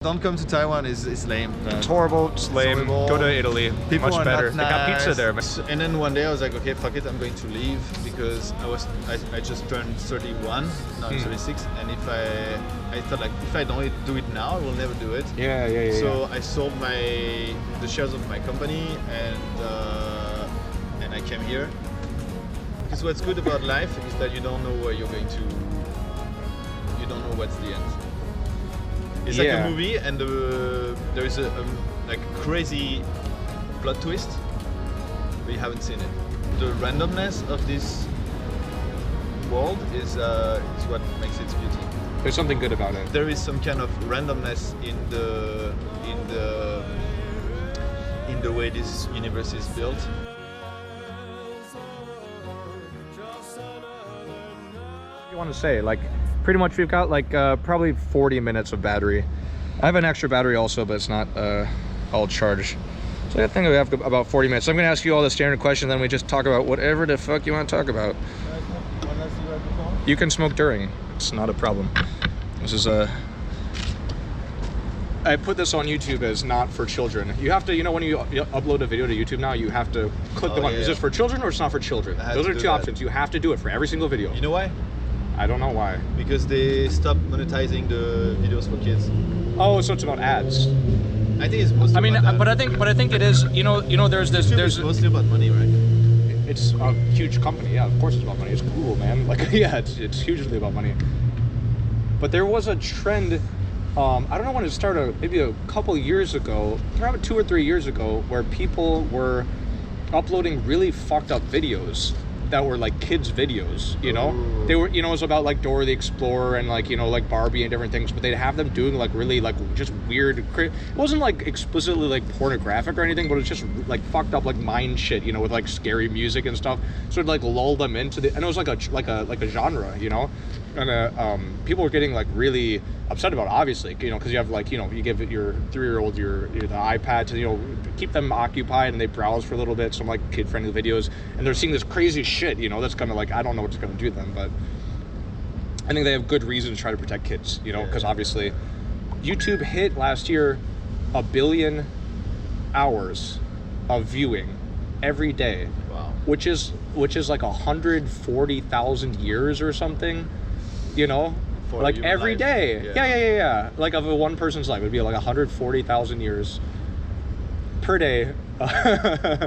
Don't come to Taiwan is lame. It's horrible, it's lame. Go to Italy, People much are better. not They got nice. pizza there. And then one day I was like, okay, fuck it, I'm going to leave because I just turned 31, now I'm 36, and if I thought like if I don't do it now, I will never do it. Yeah. So I sold the shares of my company and I came here. Because what's good about life is that you don't know where you're going to. You don't know what's the end. It's like a movie, and there is a like crazy plot twist, but you haven't seen it. The randomness of this world is what makes its beauty. There's something good about it. There is some kind of randomness in the way this universe is built. You want to say like pretty much we've got like probably 40 minutes of battery. I have an extra battery also, but it's not all charged. So I think we have about 40 minutes. So I'm going to ask you all the standard questions, then we just talk about whatever the fuck you want to talk about. You can smoke during. It's not a problem. This is I put this on YouTube as not for children. You have to, you know, when you upload a video to YouTube now, you have to click the button. Is this for children or it's not for children? Those are two options. You have to do it for every single video. You know why? I don't know why. Because they stopped monetizing the videos for kids. Oh, so it's about ads. I think it's mostly. I mean, about but I think it is. You know, there's this. It's mostly about money, right? It's a huge company. Yeah, of course it's about money. It's cool, man. Like, yeah, it's hugely about money. But there was a trend. I don't know when it started. Maybe a couple years ago, probably 2 or 3 years ago, where people were uploading really fucked up videos that were like kids videos, you know. Ooh. They were, you know, it was about like Dora the Explorer and like, you know, like Barbie and different things, but they'd have them doing like really like just weird, it wasn't like explicitly like pornographic or anything, but it was just like fucked up like mind shit, you know, with like scary music and stuff. So it'd like lull them into the, and it was like a genre, you know. And people were getting like really upset about it, obviously, you know, because you have like, you know, you give your 3-year-old the iPad to, you know, keep them occupied, and they browse for a little bit, some like kid-friendly videos, and they're seeing this crazy shit, you know, that's gonna like, I don't know what's gonna do to them, but I think they have good reason to try to protect kids, you know, because obviously YouTube hit last year 1 billion hours of viewing every day. Wow. Which is like 140,000 years or something, you know, for like every life. Day. Yeah. Like of a one person's life, it'd be like 140,000 years per day.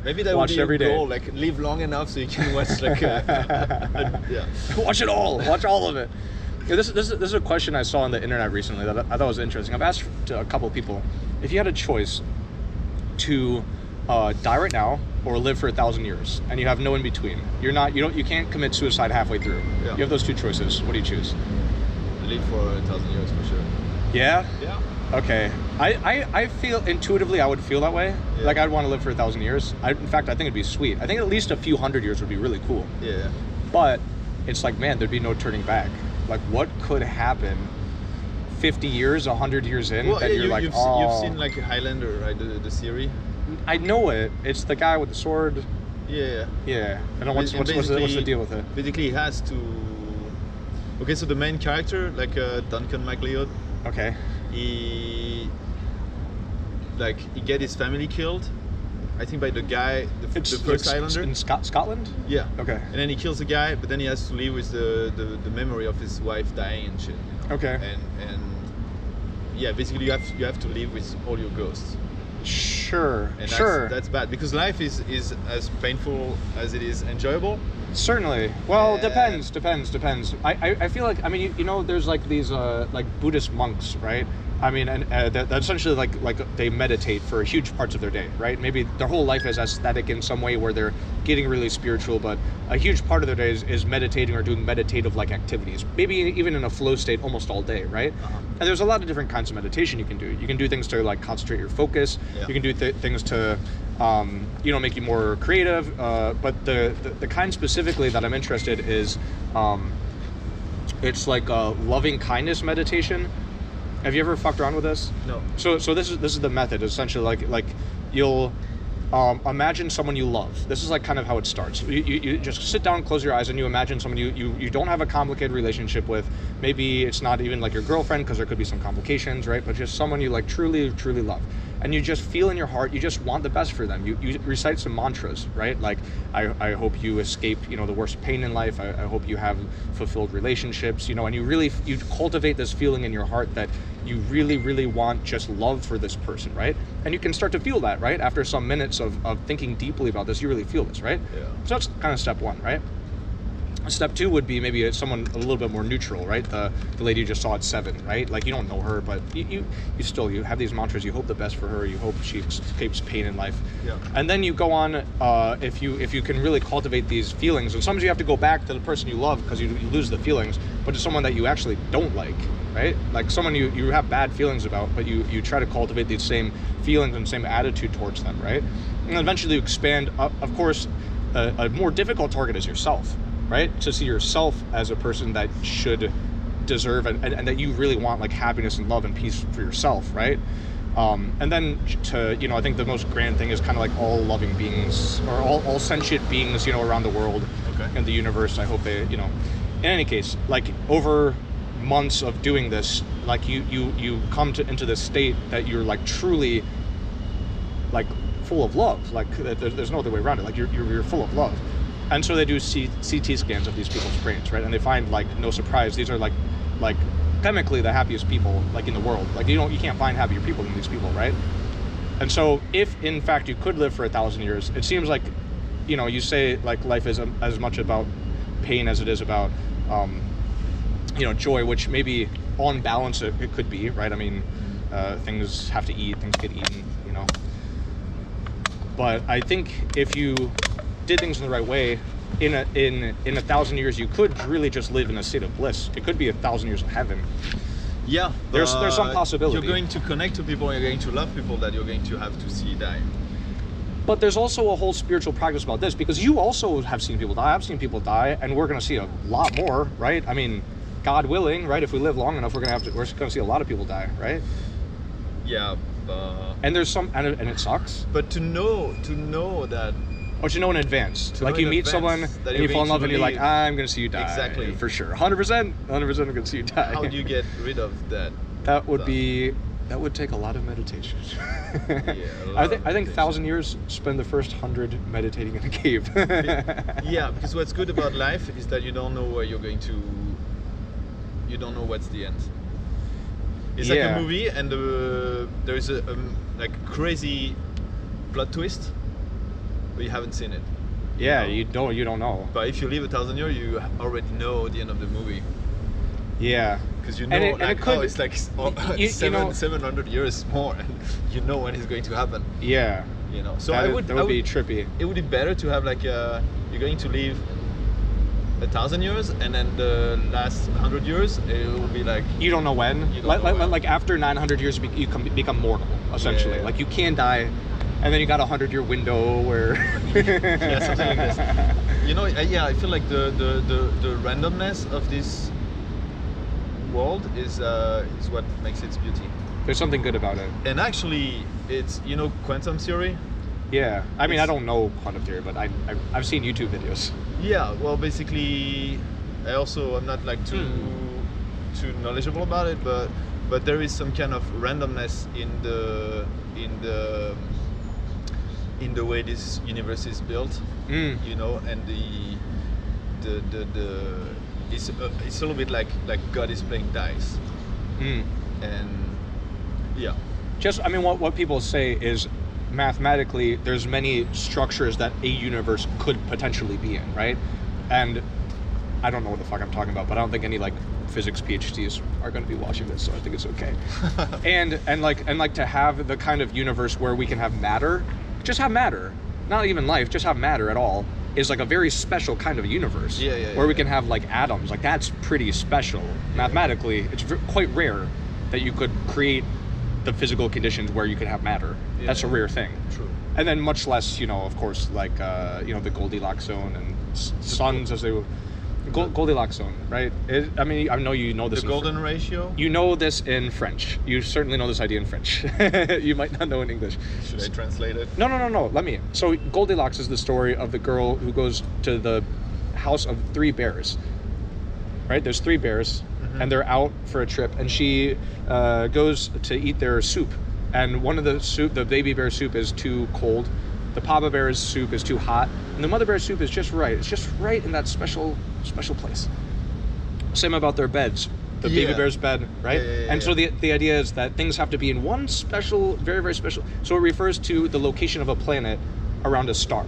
Maybe that would be your goal, like live long enough so you can watch like watch it all, watch all of it. Yeah, this is a question I saw on the internet recently that I thought was interesting. I've asked to a couple of people, if you had a choice to die right now or live for 1,000 years, and you have no in between, you can't commit suicide halfway through. Yeah. You have those two choices. What do you choose? Live for 1,000 years for sure. Yeah? Yeah. Okay. I feel intuitively I would feel that way. Yeah. Like I'd want to live for 1,000 years. In fact, I think it'd be sweet. I think at least a few hundred years would be really cool. Yeah. But it's like, man, there'd be no turning back. Like what could happen 50 years, 100 years in, well, that yeah, you've seen like Highlander, right? The series. I know it. It's the guy with the sword. Yeah. Yeah. I don't know what's the deal with it. Basically, he has to. Okay, so the main character, like Duncan MacLeod. Okay. He get his family killed. I think by the guy, the first Highlander. In Scotland. Yeah. Okay. And then he kills the guy, but then he has to live with the memory of his wife dying and shit. Okay. And yeah, basically you have to live with all your ghosts. Sure. And that's bad because life is as painful as it is enjoyable. Certainly. Well, depends. I feel like, I mean, you know, there's like these like Buddhist monks, right? I mean, and that essentially like they meditate for huge parts of their day, right? Maybe their whole life is aesthetic in some way where they're getting really spiritual, but a huge part of their day is meditating or doing meditative like activities, maybe even in a flow state almost all day, right? Uh-huh. And there's a lot of different kinds of meditation you can do. You can do things to like concentrate your focus. Yeah. You can do things to you know, make you more creative, but the kind specifically that I'm interested is it's like a loving kindness meditation. Have you ever fucked around with this? No. So this is the method. Essentially, like you'll imagine someone you love. This is like kind of how it starts. You just sit down, close your eyes, and you imagine someone you don't have a complicated relationship with. Maybe it's not even like your girlfriend, because there could be some complications, right? But just someone you like truly, truly love. And you just feel in your heart, you just want the best for them. You recite some mantras, right? Like, I hope you escape, the worst pain in life. I hope you have fulfilled relationships, and you cultivate this feeling in your heart that you really, really want just love for this person, right? And you can start to feel that, right? After some minutes of thinking deeply about this, you really feel this, right? Yeah. So that's kind of step one, right? Step two would be maybe someone a little bit more neutral, right? The lady you just saw at 7, right? Like, you don't know her, but you have these mantras. You hope the best for her. You hope she escapes pain in life. Yeah. And then you go on, if you can really cultivate these feelings, and sometimes you have to go back to the person you love because you lose the feelings, but to someone that you actually don't like, right? Like someone you have bad feelings about, but you try to cultivate these same feelings and same attitude towards them, right? And eventually you expand. Of course, a more difficult target is yourself, right? To see yourself as a person that should deserve and that you really want like happiness and love and peace for yourself, right? And then I think the most grand thing is kind of like all loving beings or all sentient beings, around the world and the universe. I hope they, in any case, like over months of doing this, like you come into this state that you're like truly like full of love. Like there's no other way around it. Like you're full of love. And so they do CT scans of these people's brains, right? And they find, like, no surprise, these are like chemically the happiest people like in the world. Like you can't find happier people than these people, right? And so if in fact you could live for 1,000 years, it seems like, you say like life is as much about pain as it is about joy, which maybe on balance it could be, right? I mean, things have to eat, things get eaten, But I think if you did things in the right way, in 1,000 years you could really just live in a state of bliss. It could be 1,000 years of heaven. Yeah, there's some possibility. You're going to connect to people, you're going to love people that you're going to have to see die. But there's also a whole spiritual practice about this, because you also have seen people die. I've seen people die, and we're going to see a lot more, right? I mean, God willing, right? If we live long enough, we're going to see a lot of people die, right? Yeah. And there's some, and it sucks. But to know that. Or to know in advance. Like you meet someone and you fall in love and you're like, I'm going to see you die. Exactly. For sure. 100% I'm going to see you die. How do you get rid of that? That would take a lot of meditation. Yeah, I think 1,000 years spend the first 100 meditating in a cave. Yeah, because what's good about life is that you don't know where you're going to. You don't know what's the end. It's like a movie, and there is a like crazy plot twist, but you haven't seen it. Yeah, you don't know. But if you live 1,000 years, you already know the end of the movie. Yeah, because you know, it's like 700 years more, and you know when it's going to happen. Yeah, So that would be trippy. It would be better to have like you're going to live 1,000 years, and then the last 100 years it will be like you don't know when. Like after 900 years, you become mortal essentially. Yeah. Like you can die, and then you got a 100-year window where yeah, something like this. I feel like the randomness of this world is what makes its beauty. There's something good about it. And actually, it's quantum theory. Yeah, I mean I don't know quantum theory, but I've seen YouTube videos. Yeah, well, basically, I'm not like too knowledgeable about it, but there is some kind of randomness in the way this universe is built, and it's a little bit like God is playing dice, and yeah. What people say is, mathematically, there's many structures that a universe could potentially be in, right? And I don't know what the fuck I'm talking about, but I don't think any like physics PhDs are going to be watching this, so I think it's okay. and like to have the kind of universe where we can have matter, just have matter, not even life, just have matter at all, is like a very special kind of universe. Where we can have like atoms, like that's pretty special. Mathematically, it's quite rare that you could create the physical conditions where you can have matter. That's a rare thing. True. And then much less, of course, like the Goldilocks zone and suns as they Goldilocks zone, right? I mean, I know you know this. The golden ratio. You know this in French. You certainly know this idea in French. You might not know in English. Should I translate it? No. Let me. So Goldilocks is the story of the girl who goes to the house of 3 bears. Right? There's 3 bears, and they're out for a trip, and she goes to eat their soup, and one of the baby bear soup is too cold. The Papa Bear's soup is too hot, and the Mother Bear's soup is just right. It's just right in that special place. Same about their beds. The baby bear's bed, right? And so the idea is that things have to be in one special, very, very special. So it refers to the location of a planet around a star.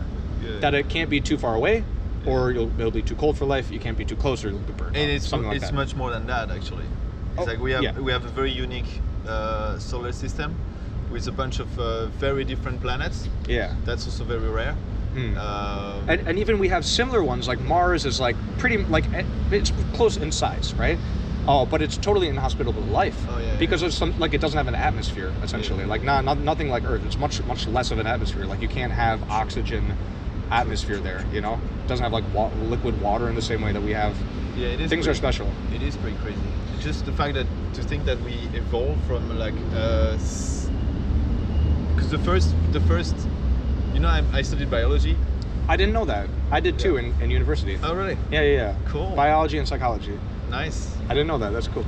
That it can't be too far away, or it'll be too cold for life. You can't be too close, or you'll be burned. And out, it's much more than that, actually. It's like we have a very unique solar system with a bunch of very different planets. Yeah. That's also very rare. And even we have similar ones, like Mars is like pretty, like it's close in size, right? Oh, but it's totally inhospitable to life. Because there's some, like, it doesn't have an atmosphere, essentially. Like nothing like Earth. It's much less of an atmosphere. Like you can't have oxygen atmosphere there, you know? It doesn't have like liquid water in the same way that we have. Yeah, it is. Things are special. It is pretty crazy. It's just the fact that to think that we evolved from like because the first, you know, I studied biology. I didn't know that. I did too in university. Oh really? Yeah. Cool. Biology and psychology. Nice. I didn't know that. That's cool.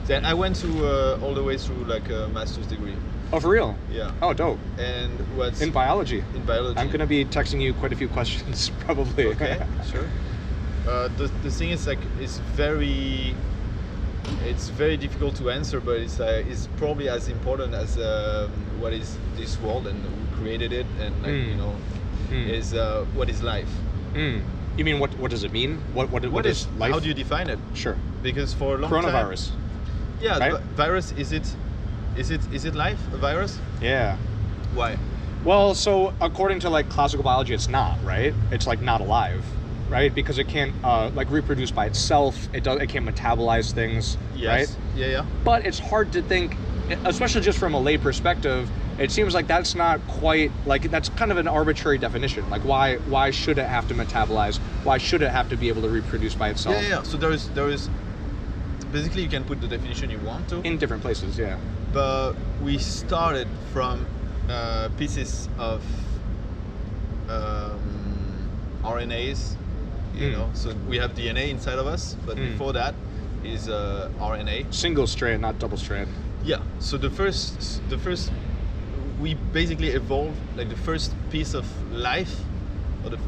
Then I went to all the way through like a master's degree. Oh, for real? Yeah. Oh, dope. And what's in biology? In biology. I'm gonna be texting you quite a few questions, probably. Okay, sure. The thing is like it's very difficult to answer, but it's probably as important as what is this world and who created it, and like you know, is what is life. You mean what does it mean? What is life? How do you define it? Sure. Because for a long coronavirus. time, yeah, right? Virus is it life? A virus? Yeah. Why? Well, so according to like classical biology, it's not, right? It's like not alive, right? Because it can't like reproduce by itself. It can't metabolize things, right? Yeah. But it's hard to think, especially just from a lay perspective. It seems like that's not quite, like, that's kind of an arbitrary definition. Like, why should it have to metabolize? Why should it have to be able to reproduce by itself? Yeah. So there is basically you can put the definition you want to in different places, yeah. But we started from pieces of RNAs, you know. So we have DNA inside of us, but before that is RNA. Single strand, not double strand. Yeah. So the first we basically evolved, like the first piece of life, or the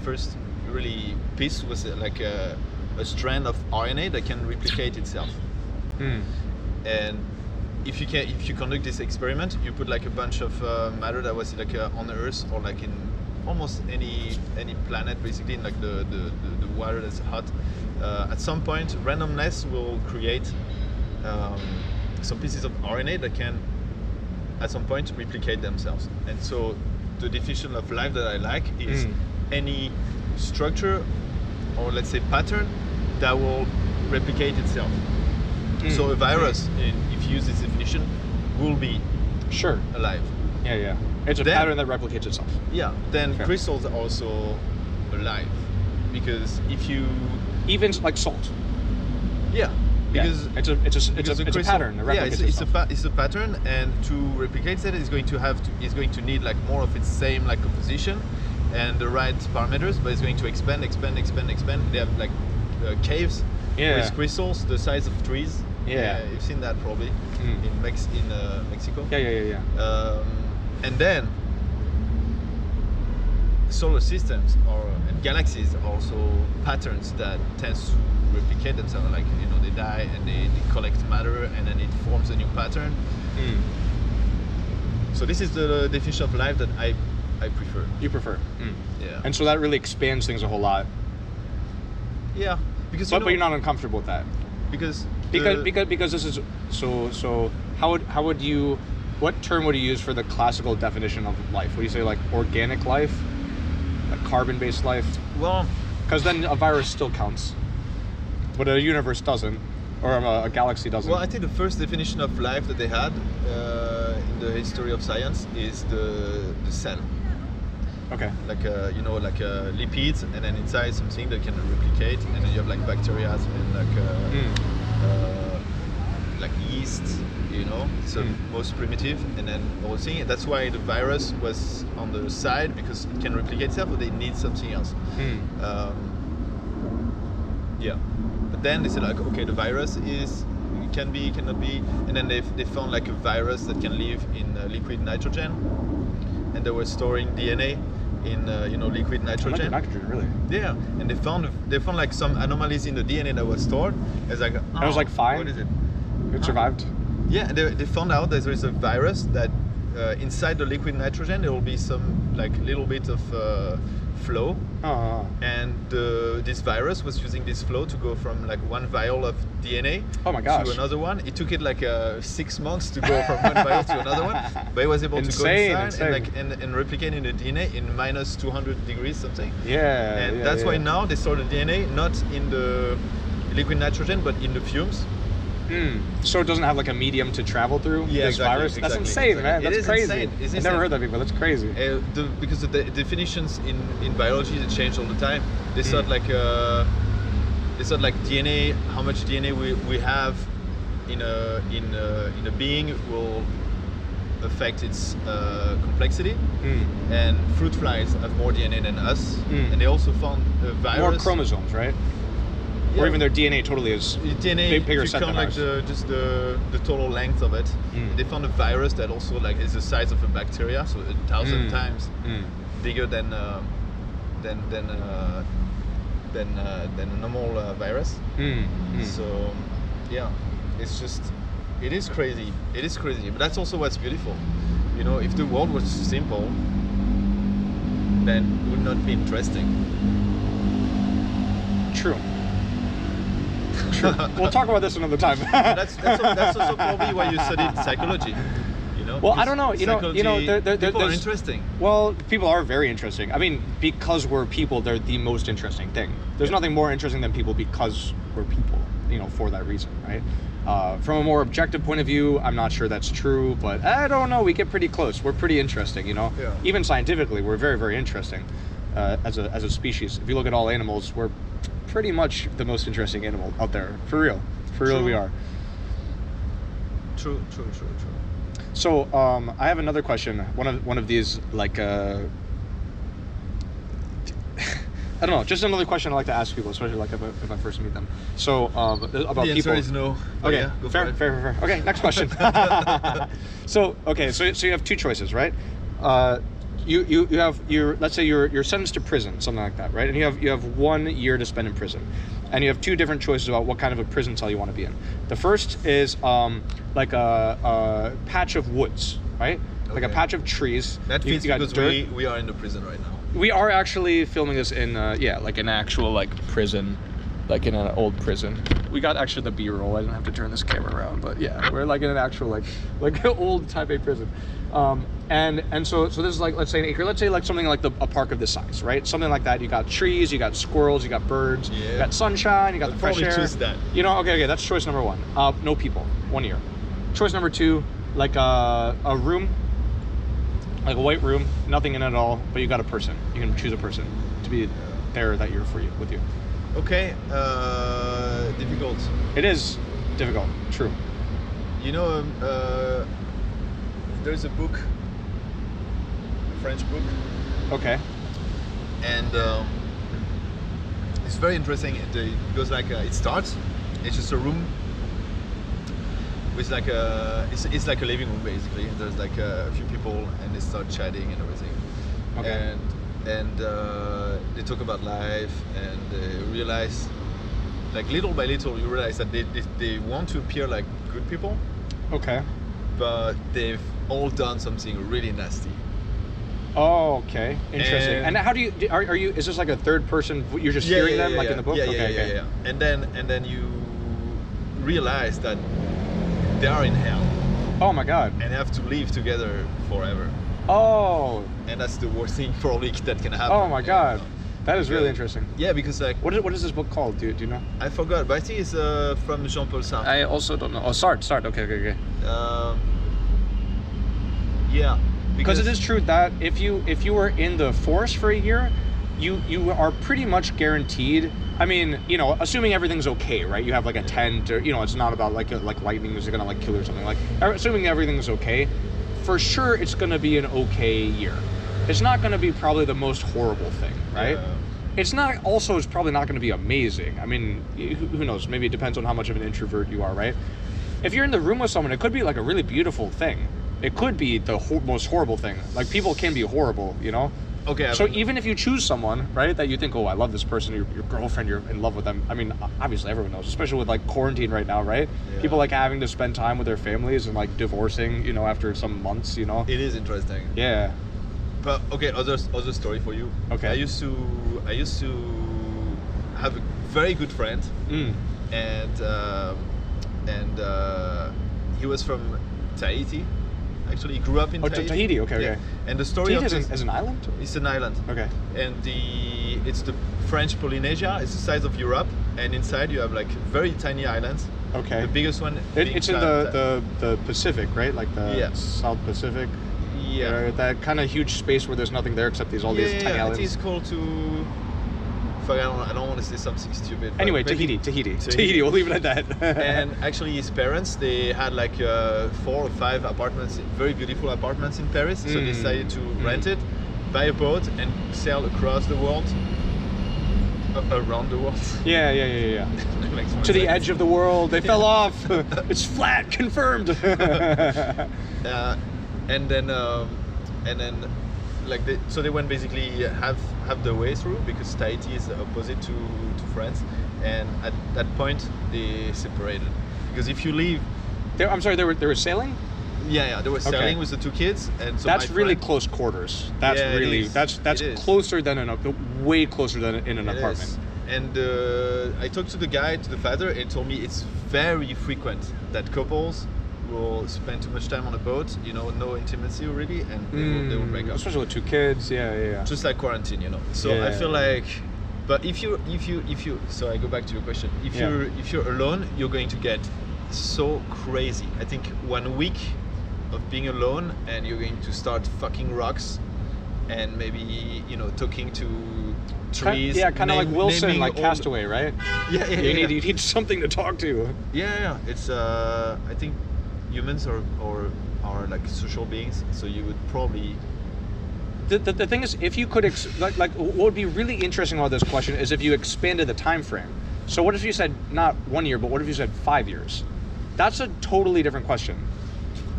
first really piece was like a strand of RNA that can replicate itself. And if you conduct this experiment, you put like a bunch of matter that was like on Earth or like in almost any planet, basically in like the water that's hot. At some point, randomness will create some pieces of RNA that can at some point replicate themselves. And so the definition of life that I like is any structure, or let's say pattern, that will replicate itself. So a virus, if you use this definition, will be alive. Yeah. It's a pattern that replicates itself. Yeah. Then crystals are also alive, because if you even like salt. Yeah. Because it's a pattern that replicates itself. It's a pattern, and to replicate it, it's going to need like more of its same like composition and the right parameters, but it's going to expand. They have like caves with crystals the size of trees. You've seen that probably in Mexico. Yeah. And then solar systems and galaxies are also patterns that tends to replicate themselves. Like, you know, they die and they collect matter, and then it forms a new pattern. So this is the definition of life that I prefer. You prefer. Yeah. And so that really expands things a whole lot. Yeah, because but you're not uncomfortable with that. Because this is so how would you, what term would you use for the classical definition of life? Would you say like organic life, like carbon-based life? Well, because then a virus still counts, but a universe doesn't, or a galaxy doesn't. Well, I think the first definition of life that they had in the history of science is the cell. Okay. Like lipids, and then inside something that can replicate, and then you have like bacteria and like yeast, so most primitive, and then the whole thing. That's why the virus was on the side, because it can replicate itself, but they need something else. Yeah, but then they said like, okay, the virus cannot be, and then they found like a virus that can live in liquid nitrogen, and they were storing DNA in liquid nitrogen. Liquid nitrogen, really? Yeah, and they found like some anomalies in the DNA that was stored. It's like, it was like fine. What is it? It survived. Yeah, they found out that there is a virus that inside the liquid nitrogen there will be some like little bit of flow, and this virus was using this flow to go from like one vial of DNA to another one. It took it like 6 months to go from one vial to another one, but it was able to go inside and replicate in the DNA in minus 200 degrees something. Yeah, and that's why now they store the DNA not in the liquid nitrogen but in the fumes. So it doesn't have like a medium to travel through this virus? That's insane, man. That's crazy. I've never heard that before. That's crazy. Because the definitions in biology they change all the time. They thought like DNA, how much DNA we have in a being will affect its complexity. And fruit flies have more DNA than us, and they also found a virus. More chromosomes, right? Or even their DNA totally is bigger set than ours. Just the total length of it. They found a virus that also like is the size of a bacteria, so 1,000 times bigger than a normal virus. So yeah, it is crazy. It is crazy, but that's also what's beautiful. If the world was simple, then it would not be interesting. True. We'll talk about this another time. that's also probably why you studied psychology. Well, I don't know. People are interesting. Well, people are very interesting. I mean, because we're people, they're the most interesting thing. There's nothing more interesting than people because we're people. For that reason, right? From a more objective point of view, I'm not sure that's true, but I don't know. We get pretty close. We're pretty interesting. Yeah. Even scientifically, we're very, very interesting as a species. If you look at all animals, we're pretty much the most interesting animal out there. For real we are. True. So I have another question. One of these like I don't know, just another question I like to ask people, especially like if I first meet them. So about people. The answer is no. Okay, yeah, go fair. Okay, next question. So you have two choices, right? You have let's say you're sentenced to prison, something like that, right? And you have 1 year to spend in prison, and you have two different choices about what kind of a prison cell you want to be in. The first is like a patch of woods, right? Okay. Like a patch of trees. That fits because we are in the prison right now. We are actually filming this in like an actual like prison, like in an old prison. We got actually the B-roll. I didn't have to turn this camera around, but yeah, we're like in an actual like old type A prison. And so this is like, let's say an acre, let's say like something like a park of this size, right? Something like that. You got trees, you got squirrels, you got birds, you got sunshine, you got the fresh air. Choose that. Okay, that's choice number one. No people, 1 year. Choice number two, like a room, like a white room, nothing in it at all, but you got a person. You can choose a person to be there that year with you. Okay, difficult. It is difficult, true. There's a book, a French book. Okay. And it's very interesting. It goes like, it starts, it's just a room with like it's like a living room basically. There's like a few people and they start chatting and everything. Okay. And they talk about life and they realize, like little by little, you realize that they want to appear like good people. Okay. But they've all done something really nasty. Oh, okay, interesting. And how do you are you? Is this like a third person? You're just hearing them like in the book. Yeah. And then you realize that they are in hell. Oh my God. And have to live together forever. Oh. And that's the worst thing probably that can happen. Oh my God. That is really interesting. Yeah, because like... What is this book called? Do you know? I forgot, but I think it's from Jean-Paul Sartre. I also don't know. Oh, Sartre. Okay. Yeah. Because it is true that if you were in the force for a year, you are pretty much guaranteed. I mean, you know, assuming everything's okay, right? You have like a tent, or you know, it's not about like lightning is gonna like kill you or something. Like, assuming everything's okay, for sure it's gonna be an okay year. It's not gonna be probably the most horrible thing, right? Yeah. It's not. Also, it's probably not gonna be amazing. I mean, who knows? Maybe it depends on how much of an introvert you are, right? If you're in the room with someone, it could be like a really beautiful thing. It could be the most horrible thing. Like, people can be horrible, you know? Okay. So even if you choose someone, right, that you think, oh, I love this person, your girlfriend, you're in love with them. I mean, obviously everyone knows, especially with like quarantine right now, right? Yeah. People like having to spend time with their families and like divorcing, you know, after some months, you know? It is interesting. Yeah. But okay, other story for you. Okay. I used to have a very good friend, and he was from Tahiti. Actually, he grew up in Tahiti. Tahiti. Okay, yeah. okay. And the story Tahiti of is an island? it's an island. Okay. And it's the French Polynesia. It's the size of Europe, and inside you have like very tiny islands. Okay. The biggest one. It's in the Pacific, right? Like the South Pacific. Yeah. That kind of huge space where there's nothing there except these tiny islands. It is called to. Fuck, I don't want to say something stupid. Anyway, Tahiti. We'll leave it at that. And actually, his parents, they had like 4 or 5 apartments, very beautiful apartments in Paris. So they decided to rent it, buy a boat, and sail across the world, around the world. Yeah. To the edge of the world. They fell off. It's flat. Confirmed. And then like they went basically half the way through, because Tahiti is opposite to France, and at that point they separated, because if you leave, they were sailing. They were sailing with the 2 kids, and so that's really close quarters. That's really that's closer than way closer than in an apartment. Is. And I talked to the guy, to the father, and he told me it's very frequent that couples will spend too much time on a boat, you know, no intimacy really, and they will break up. Especially with 2 kids, yeah. Just like quarantine, you know. So I feel like, but if you, so I go back to your question. If you're alone, you're going to get so crazy. I think 1 week of being alone, and you're going to start fucking rocks, and maybe, you know, talking to trees. Kind of like Wilson, like Castaway, right? Yeah. You need something to talk to. Yeah. It's I think humans are like social beings, so you would probably. The thing is, if you could like what would be really interesting about this question is if you expanded the time frame. So what if you said not 1 year, but what if you said 5 years? That's a totally different question,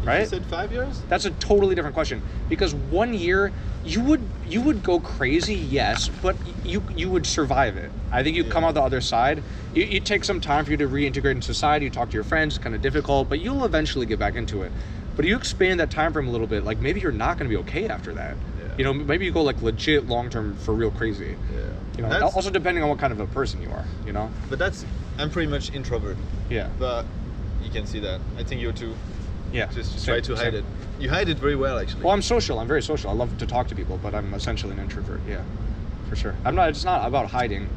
right? You said 5 years? That's a totally different question, because 1 year you would go crazy, yes, but you would survive it. I think you'd come out the other side. You take some time for you to reintegrate in society. You talk to your friends. It's kind of difficult, but you'll eventually get back into it. But you expand that time frame a little bit, like maybe you're not going to be okay after that. Yeah. You know, maybe you go like legit long term for real crazy. Yeah. You know, also depending on what kind of a person you are. You know. But I'm pretty much introvert. Yeah. But you can see that. I think you too. Yeah. Just try to hide it. You hide it very well, actually. Well, I'm social. I'm very social. I love to talk to people, but I'm essentially an introvert. Yeah, for sure. It's not about hiding.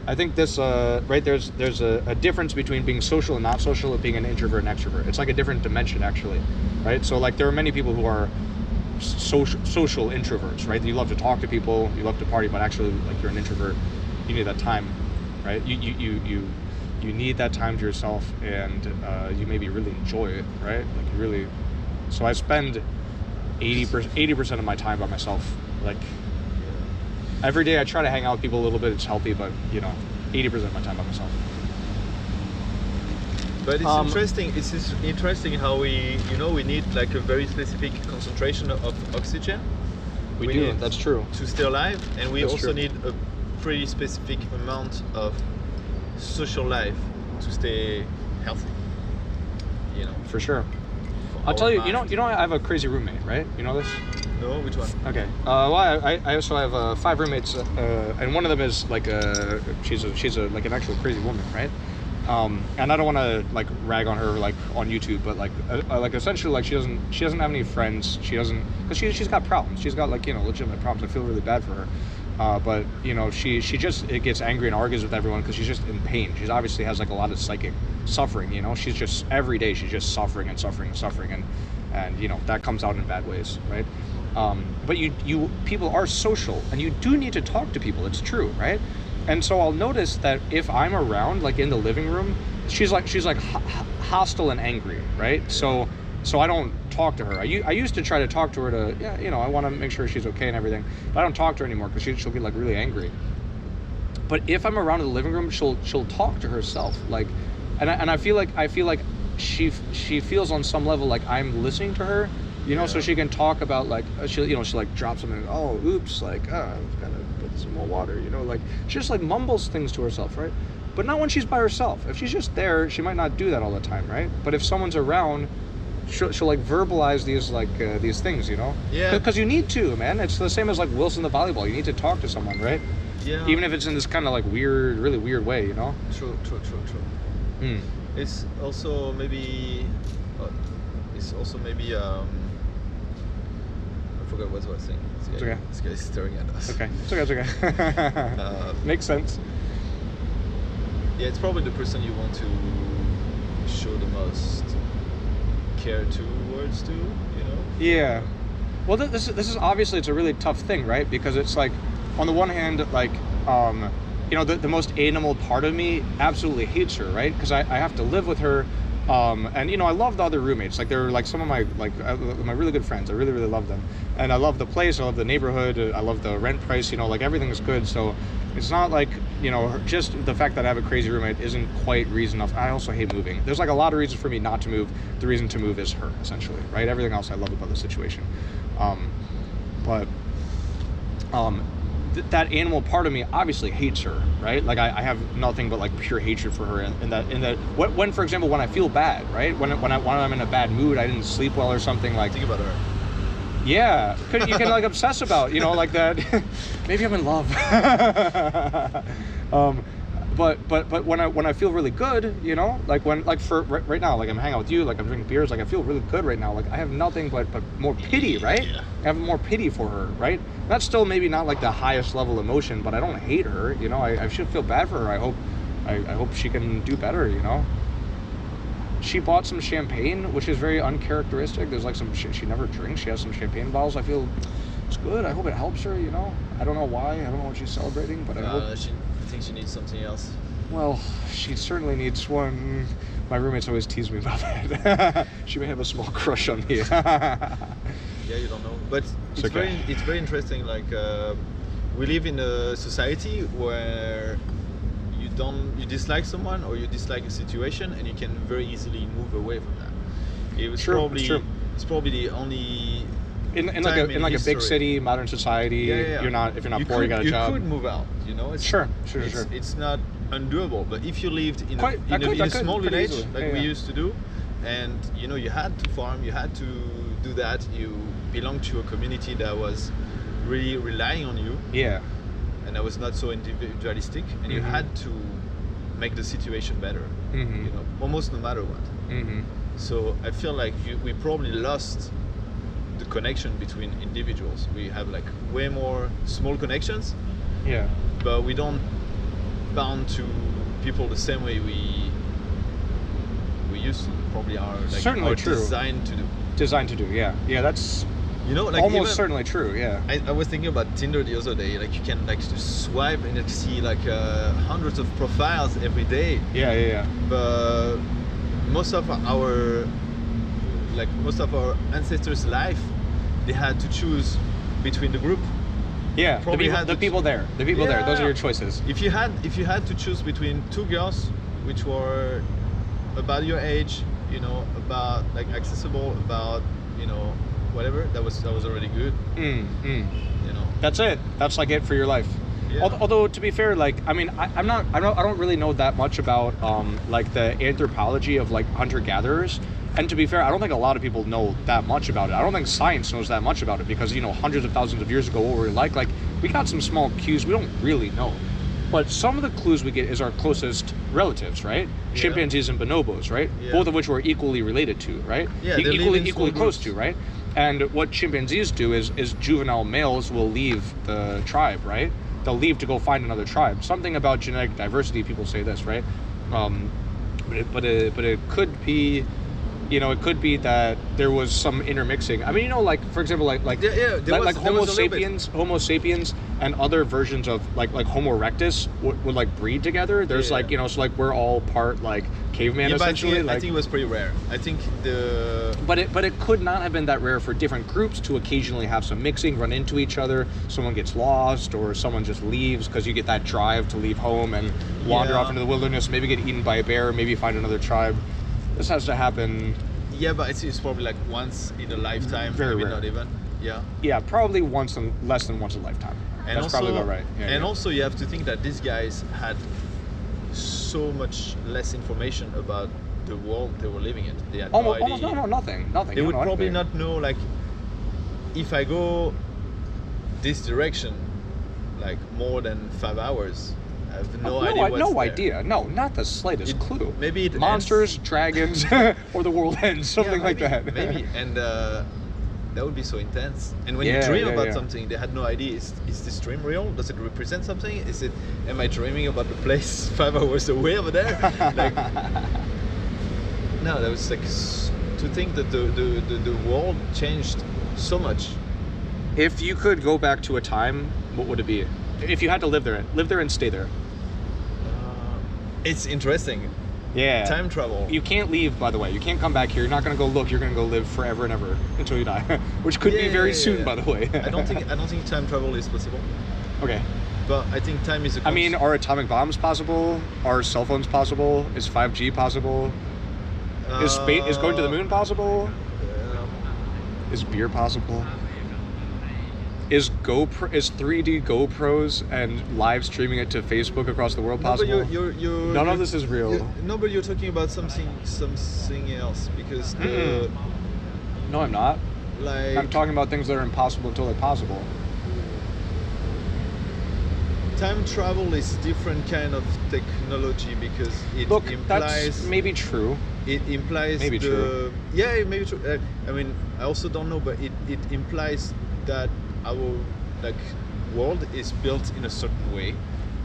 I think this right there's a difference between being social and not social, and being an introvert and extrovert. It's like a different dimension, actually, right? So like there are many people who are social introverts, right? You love to talk to people, you love to party, but actually like you're an introvert. You need that time, right? You need that time to yourself, and you maybe really enjoy it, right? Like you really. So I spend 80% of my time by myself. Like every day I try to hang out with people a little bit. It's healthy, but you know, 80% of my time by myself. But it's interesting. It's interesting how we need like a very specific concentration of oxygen. We do. That's true. To stay alive, and we also need a pretty specific amount of social life to stay healthy. You know. For sure. I'll tell you. You know, I have a crazy roommate, right? You know this? No, which one? Okay. Well, I also have 5 roommates, and one of them is like she's like an actual crazy woman, right? And I don't want to like rag on her like on YouTube, but like essentially like she doesn't have any friends. She doesn't, because she's got problems. She's got like, you know, legitimate problems. I feel really bad for her. But you know, she just gets angry and argues with everyone because she's just in pain. She's obviously has like a lot of psychic suffering. You know, she's just every day she's just suffering and suffering and suffering, and you know that comes out in bad ways, right? But you people are social, and you do need to talk to people. It's true, right? And so I'll notice that if I'm around, like in the living room, she's like hostile and angry, right? So I don't talk to her. I used to try to talk to her to, yeah, you know, I want to make sure she's okay and everything. But I don't talk to her anymore because she'll get like really angry. But if I'm around in the living room, she'll talk to herself, like, and I feel like she feels on some level like I'm listening to her, you know, so she can talk about like she'll like drop something, oh oops, like I've got to put some more water, you know, like she just like mumbles things to herself, right? But not when she's by herself. If she's just there, she might not do that all the time, right? But if someone's around, she'll like verbalize these things, you know? Yeah. Because you need to, man. It's the same as like Wilson the volleyball. You need to talk to someone, right? Yeah. Even if it's in this kind of like weird, really weird way, you know? True. Mm. It's also maybe I forgot what I was saying. This guy is staring at us. Okay. It's okay. Makes sense. Yeah, it's probably the person you want to show the most care towards to, you know? Yeah. Well, this is obviously, it's a really tough thing, right? Because it's like, on the one hand, like, you know, the most animal part of me absolutely hates her, right? Because I have to live with her, and you know, I love the other roommates. Like, they're like some of my my really good friends. I really love them, and I love the place. I love the neighborhood. I love the rent price. You know, like everything is good. So it's not like, you know, just the fact that I have a crazy roommate isn't quite reason enough. I also hate moving. There's like a lot of reasons for me not to move. The reason to move is her, essentially, right? Everything else I love about the situation, but that animal part of me obviously hates her, right? Like I have nothing but like pure hatred for her. In that when for example, when I feel bad, right? When I'm in a bad mood, I didn't sleep well or something, like think about her. Yeah, you can like obsess about, you know, like that. Maybe I'm in love. But when I feel really good, you know, like when like for right now, like I'm hanging out with you, like I'm drinking beers, like I feel really good right now. Like I have nothing but more pity, right? Yeah. I have more pity for her, right? That's still maybe not like the highest level emotion, but I don't hate her, you know. I should feel bad for her. I hope she can do better, you know. She bought some champagne, which is very uncharacteristic. There's like some she never drinks. She has some champagne bottles. I feel it's good. I hope it helps her, you know. I don't know why. I don't know what she's celebrating, but I hope. I think she needs something else. Well, she certainly needs one. My roommates always tease me about that. She may have a small crush on me. Yeah, you don't know. But it's very interesting. Like we live in a society where you dislike someone or you dislike a situation, and you can very easily move away from that. It's probably the only in like a big city, modern society. Yeah. If you're not poor, you got a job. You could move out, you know. Sure. It's not undoable, but if you lived in a small village we used to do, and you know you had to farm, you had to do that, you belonged to a community that was really relying on you. Yeah. And that was not so individualistic, and you had to make the situation better, you know, almost no matter what. So I feel like we probably lost the connection between individuals. We have like way more small connections, but we don't bound to people the same way we used to. Probably are like certainly true. Designed to do. Yeah, that's. You know, like almost certainly true. Yeah. I was thinking about Tinder the other day. Like you can like just swipe and see like hundreds of profiles every day. Yeah. But most of our ancestors' life, they had to choose between the group. Yeah. The people there. Those are your choices. If you had to choose between two girls, which were about your age, you know, about like accessible, about, you know, whatever, that was already good. You know, that's it. That's like it for your life. Yeah. Although to be fair, like I mean, I don't really know that much about like the anthropology of like hunter-gatherers. And to be fair, I don't think a lot of people know that much about it. I don't think science knows that much about it because, you know, hundreds of thousands of years ago, what we were like we got some small cues we don't really know. But some of the clues we get is our closest relatives, right? Yeah. Chimpanzees and bonobos, right? Yeah. Both of which we're equally related to, right? Yeah, equally close to, right? And what chimpanzees do is juvenile males will leave the tribe, right? they'll leave to go find another tribe. Something about genetic diversity, people say this, right? But it could be, it could be that there was some intermixing. I mean, like, for example, like Homo sapiens and other versions of like Homo erectus would like breed together. There's so like we're all part like caveman essentially. I think it was pretty rare. I think But it could not have been that rare for different groups to occasionally have some mixing, run into each other. Someone gets lost, or someone just leaves because you get that drive to leave home and wander off into the wilderness. Maybe get eaten by a bear. Maybe find another tribe. This has to happen. Yeah, but it's probably like once in a lifetime. Very maybe rare. Not even. Yeah. Yeah, probably less than once a lifetime. And that's also, probably about right. Yeah, also, you have to think that these guys had so much less information about the world they were living in. They had no idea. Nothing. They would probably not know, like, if I go this direction, like more than 5 hours, I have no idea what's no there. idea. No, not the slightest clue. Maybe it monsters, dragons, or the world ends, something like that. Maybe, and that would be so intense. And when you dream about something, they had no idea. Is this dream real? Does it represent something? Am I dreaming about the place 5 hours away over there? Like, no, that was like to think that the world changed so much. If you could go back to a time, what would it be? If you had to live there and stay there. It's interesting. Yeah. Time travel. You can't leave, by the way. You can't come back here. You're not going to go look. You're going to go live forever and ever until you die, which could be very soon, by the way. I don't think time travel is possible. Okay. But I think time is a I mean, are atomic bombs possible? Are cell phones possible? Is 5G possible? Is going to the moon possible? Is beer possible? Is 3D GoPros and live streaming it to Facebook across the world possible? No, but none of this is real. No, but you're talking about something else, because No, I'm not. Like, I'm talking about things that are impossible until they're possible. Time travel is different kind of technology, because it implies. That's maybe true. It implies maybe true. Yeah, it may be true. I mean, I also don't know, but it implies that our world is built in a certain way,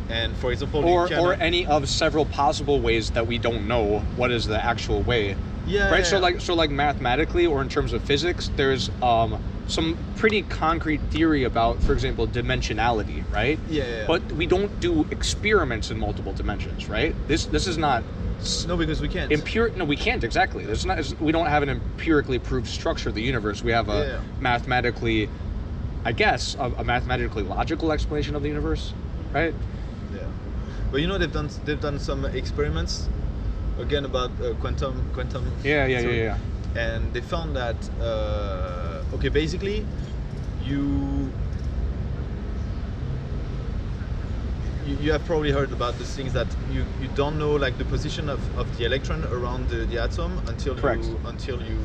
and for example, or any of several possible ways that we don't know what is the actual way. Yeah. Right. So like mathematically, or in terms of physics, there's some pretty concrete theory about, for example, dimensionality. Right. Yeah. But we don't do experiments in multiple dimensions. Right. This is not. No, because we can't. No, we can't exactly. We don't have an empirically proved structure of the universe. We have a mathematically. I guess a mathematically logical explanation of the universe, right? Yeah, but they've done some experiments again about quantum. Yeah. And they found that basically you have probably heard about these things that you don't know, like the position of the electron around the atom until you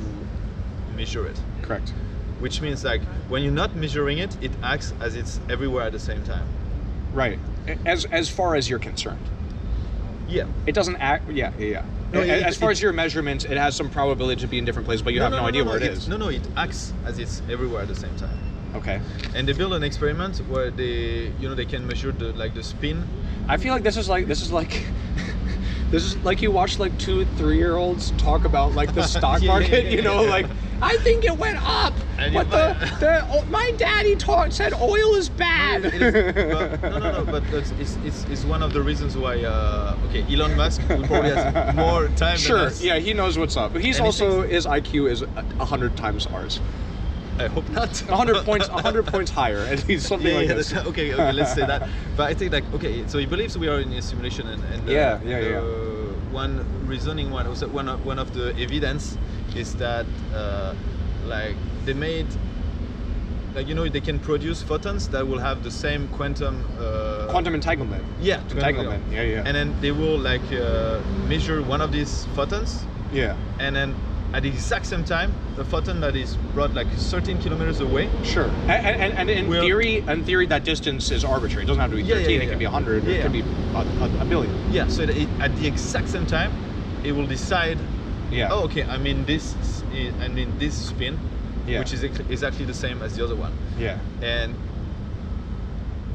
measure it. Correct. Which means, like, when you're not measuring it, it acts as it's everywhere at the same time. Right. As far as you're concerned. Yeah. It doesn't act. Yeah. No, as far as your measurements, it has some probability to be in different places, but you have no idea where it is. No, it acts as it's everywhere at the same time. Okay. And they build an experiment where they can measure the spin. I feel like this is like this is like you watch like 2 3-year-olds talk about like the stock market, like I think it went up. And but my daddy said oil is bad. But it's one of the reasons why Elon Musk will probably has more time than us. Yeah, he knows what's up. But his IQ is 100 times ours. I hope not. 100 points higher, at least something like this. Okay, let's say that. But I think so he believes we are in a simulation, and one reasoning one of the evidence is that they made they can produce photons that will have the same quantum entanglement. Yeah, entanglement. Yeah. And then they will measure one of these photons. Yeah. And then at the exact same time, the photon that is brought like 13 kilometers away. Sure. And in theory, that distance is arbitrary. It doesn't have to be 13. It can be 100. It can be a billion. Yeah. So at the exact same time, it will decide. Yeah. Oh, okay. I'm in this spin, which is exactly the same as the other one. Yeah. And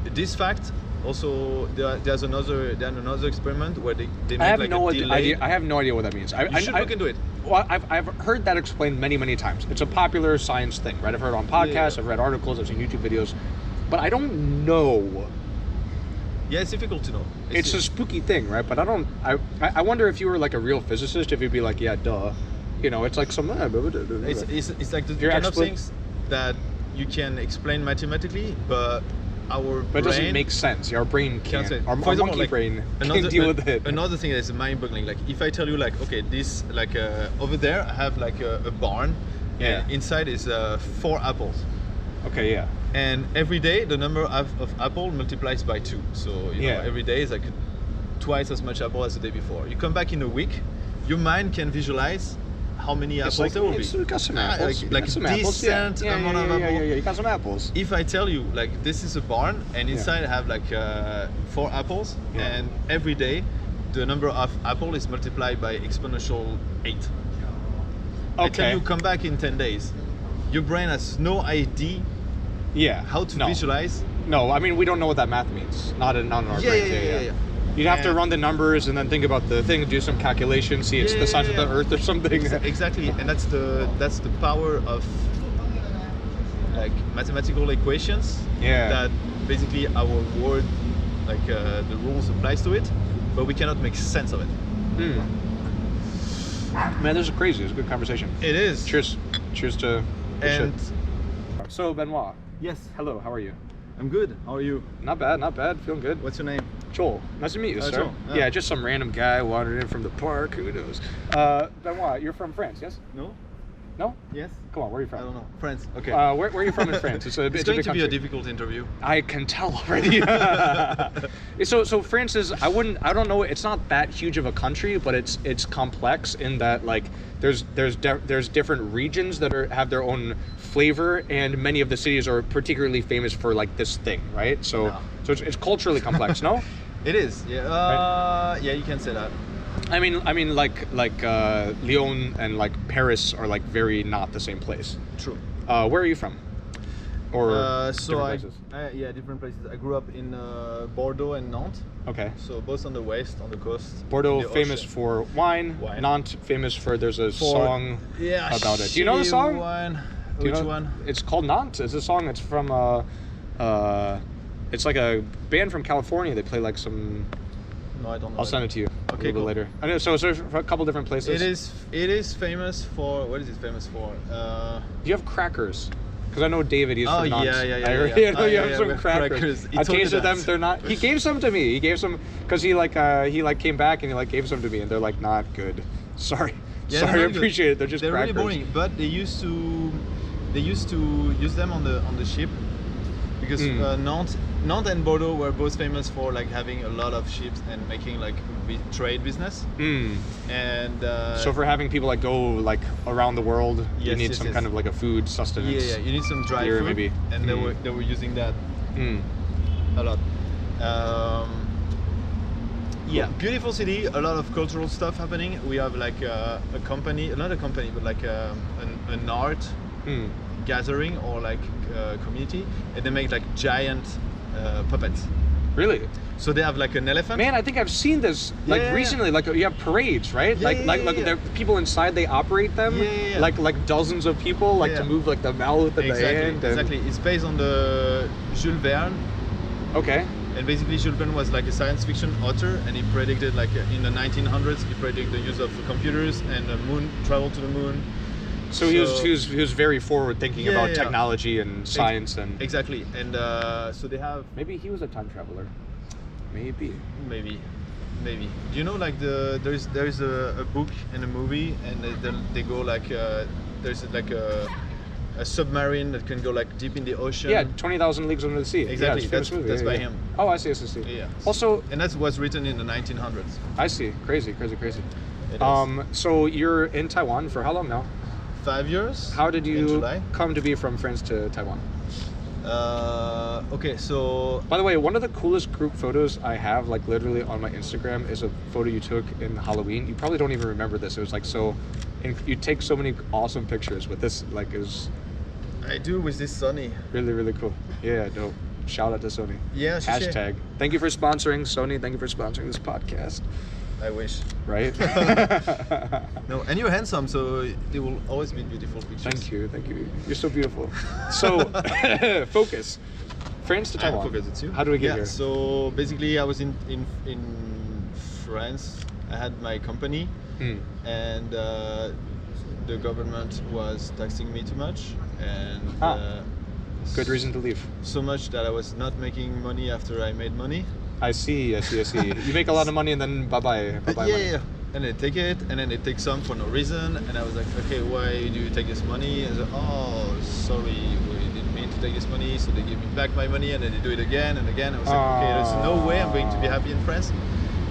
this fact Also, there's another experiment where they I make have like no a delay. idea. I have no idea what that means. You should look into it. Well, I've heard that explained many times. It's a popular science thing, right? I've heard it on podcasts, Yeah. I've read articles, I've seen YouTube videos, but I don't know. Yeah, it's difficult to know. It's a spooky thing, right? But I wonder if you were like a real physicist, if you'd be like, yeah, duh. You know, it's like some. It's like the You're kind of expert- things that you can explain mathematically, but our But it doesn't brain make sense. Our brain can't. say. Our For example, monkey like, brain can't deal with it. Another thing that's mind-boggling, like if I tell you, like, okay, this, like, over there I have like a barn, Yeah. and inside is 4 apples, Okay, yeah. and every day the number of apple multiplies by 2. So you Yeah. know, every day is like twice as much apple as the day before. You come back in a week, your mind can visualize how many apples there will be. You got some Ah, apples. like You got some a apples. Yeah. decent Yeah, amount yeah, of yeah, apple. yeah. You got some apples. If I tell you, like, this is a barn and inside I have like 4 apples, Yeah. and every day the number of apple is multiplied by exponential 8. I tell Okay. you, come back in 10 days. Your brain has no idea Yeah. how to no. visualize. No, I mean we don't know what that math means. Not in our brains. Yeah. You'd have to And- run the numbers and then think about the thing, do some calculation, see it's Yeah, the size yeah, of the yeah. Earth or something. Exactly, and that's the power of like mathematical equations. Yeah. That basically our world, like the rules applies to it, but we cannot make sense of it. Man, this is crazy. It's a good conversation. It is. Cheers. Cheers to good And shit. So Benoit, yes, hello. How are you? I'm good. How are you? Not bad. Not bad. Feeling good. What's your name? Joel. Nice to meet you, sir. Joel, yeah. Yeah, just some random guy wandered in from the park. Who knows? Benoit, you're from France, yes? No. No? Yes. Come on, where are you I from? don't know. France. Okay. Where are you from in France? It's a it's it's going a big to be a country. difficult interview. I can tell already. so France is I don't know, it's not that huge of a country, but it's complex in that like there's different regions that have their own flavor, and many of the cities are particularly famous for like this thing, right? So Yeah. so it's culturally complex, no? It is. Yeah. Yeah, you can say that. I mean like Lyon and like Paris are like very not the same place. True. Where are you from? Or So different places? yeah, different places. I grew up in Bordeaux and Nantes, Okay. so both on the west, on the coast. Bordeaux the famous ocean. for wine. Wine. Nantes famous for there's a For- song Yeah. about it. Do you know the shitty song? Wine. Do you Which know- one? It's called Nantes. It's a song. It's from it's like a band from California. They play like some. No, I don't know. I'll send it to you a Okay, little bit cool. later. I know. So it's a couple different places. It is famous for, what is it famous for? Do you have crackers? Because I know David. He's Oh, from Nantes. yeah, I yeah. know Oh, you yeah, have yeah, some we have crackers. crackers. He I told me tasted them. that. They're not. He gave some to me. He gave some because he came back and he like gave some to me, and they're like not good. Sorry. Yeah, Sorry. they're I really good. appreciate it. They're just They're crackers. really boring, but they used to use them on the ship because Nantes and Bordeaux were both famous for like having a lot of ships and making like trade business. And So for having people like go like around the world, you Yes, need yes, some yes. kind of like a food sustenance. yeah, you need some dry Here, food, maybe. and they were using that Mm. a lot. Yeah, beautiful city, a lot of cultural stuff happening. We have like a company, not a company, but like an art Mm. gathering or like community, and they make like giant puppets. Really? So they have like an elephant. Man, I think I've seen this like Yeah. recently. Like you have parades, right? Yeah, like yeah, yeah. the people inside they operate them. Yeah. Like dozens of people like to Yeah. move like the mouth and the hand. And... Exactly. It's based on the Jules Verne, Okay. and basically Jules Verne was like a science fiction author, and he predicted like in the 1900s he predicted the use of computers and the moon travel to the moon. So he was very forward thinking Yeah, about yeah. technology and science and Exactly, and so they have maybe he was a time traveler. Maybe. maybe. Do you know like there's a book and a movie, and they go like there's like a submarine that can go like deep in the ocean. Yeah, 20,000 Leagues Under the Sea. Yeah, Exactly, it's a famous that's- movie. that's Yeah, by yeah. him. Oh, I see. Yeah. Also, And that was written in the 1900s. I see. Crazy. It is. So you're in Taiwan for how long now? 5 years. How did in you July. come to be from France to Taiwan? Okay, so By the way, one of the coolest group photos I have, like literally on my Instagram, is a photo you took in Halloween. You probably don't even remember this. It was like so, and you take so many awesome pictures with this. Like, it was I do with this Sunny. really, really cool. Yeah, dope. Shout out to Sony. Yeah, Hashtag. Thank you for sponsoring, Sony. Thank you for sponsoring this podcast. I wish. Right? No, and you're handsome, so there will always be beautiful pictures. Thank you. You're so beautiful. So, focus. France to Taiwan. Focus, it's you. How do we get here? So basically, I was in France. I had my company, and the government was taxing me too much, and good reason to leave. so much that I was not making money after I made money. I see. You make a lot of money and then bye-bye. Yeah. And they take it, and then they take some for no reason, and I was like, okay, why do you take this money? And I said, oh, sorry, we didn't mean to take this money, so they give me back my money, and then they do it again and again. I was like, okay, there's no way I'm going to be happy in France.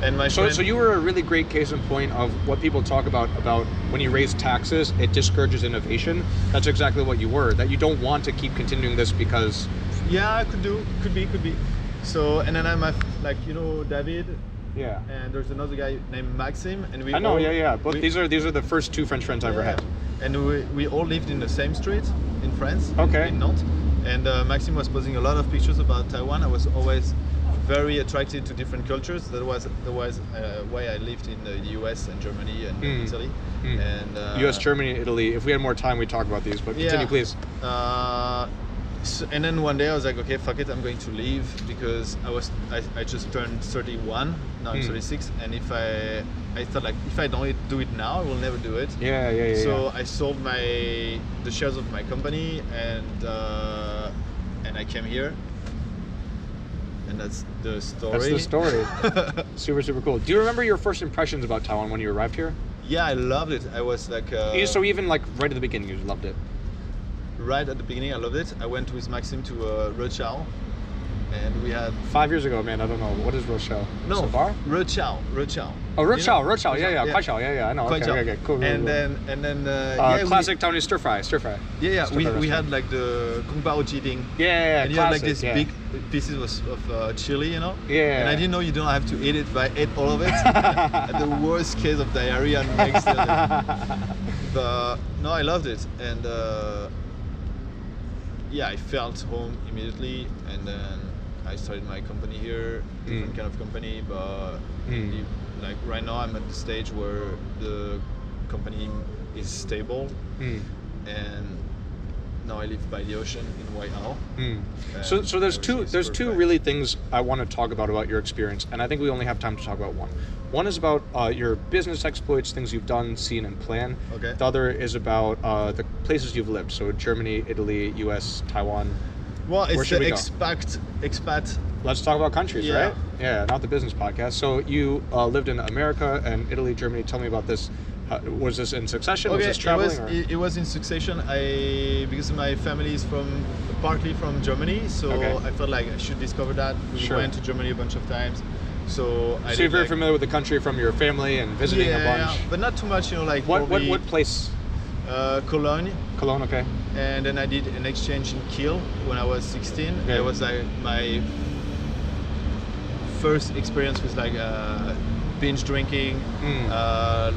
And my friend, so you were a really great case in point of what people talk about when you raise taxes, it discourages innovation. That's exactly what you were, that you don't want to keep continuing this because... Yeah, could be. So, and then I'm like, David. Yeah. And there's another guy named Maxime, and we. I know, But these are the first two French friends I ever had. And we all lived in the same street in France. Okay. In Nantes. And Maxime was posting a lot of pictures about Taiwan. I was always very attracted to different cultures. That was why I lived in the US and Germany and Italy. And US, Germany, Italy. If we had more time, we'd talk about these. But continue, please. And then one day I was like, okay, fuck it, I'm going to leave because I just turned 31. Now I'm 36, and I thought like if I don't do it now, I will never do it. Yeah. So I sold the shares of my company, and I came here. And that's the story. That's the story. Super, super cool. Do you remember your first impressions about Taiwan when you arrived here? Yeah, I loved it. I was like... so even like right at the beginning, you loved it? Right at the beginning, I loved it. I went with Maxime to Rochelle, and we had... 5 years ago, man, I don't know. What is Rochelle? No, a bar? Rochelle. Oh, Rochelle. Yeah. Kwaichao. Yeah, I know. Okay, cool. And then classic Taiwanese stir fry. Yeah. We had like the kung pao cheating. Yeah, and you had like this big pieces of chili, Yeah. And I didn't know you don't have to eat it, but I ate all of it. At the worst case of diarrhea next day. But no, I loved it, and I felt home immediately, and then I started my company here, different kind of company, but like right now I'm at the stage where the company is stable, and now I live by the ocean in Wai'ao. So there's two really things I want to talk about your experience, and I think we only have time to talk about one. One is about your business exploits, things you've done, seen, and planned. Okay. The other is about the places you've lived, so Germany, Italy, US, Taiwan. Well, it's the expat. Let's talk about countries, right? Yeah, not the business podcast. So you lived in America and Italy, Germany. Tell me about this. Was this in succession? Okay, was this traveling? It was in succession. Because my family is partly from Germany, so I felt like I should discover that. We went to Germany a bunch of times. So you're very familiar with the country from your family and visiting a bunch? Yeah, but not too much, like... What place? Cologne. Cologne, okay. And then I did an exchange in Kiel when I was 16. Yeah. It was like my first experience with like binge drinking,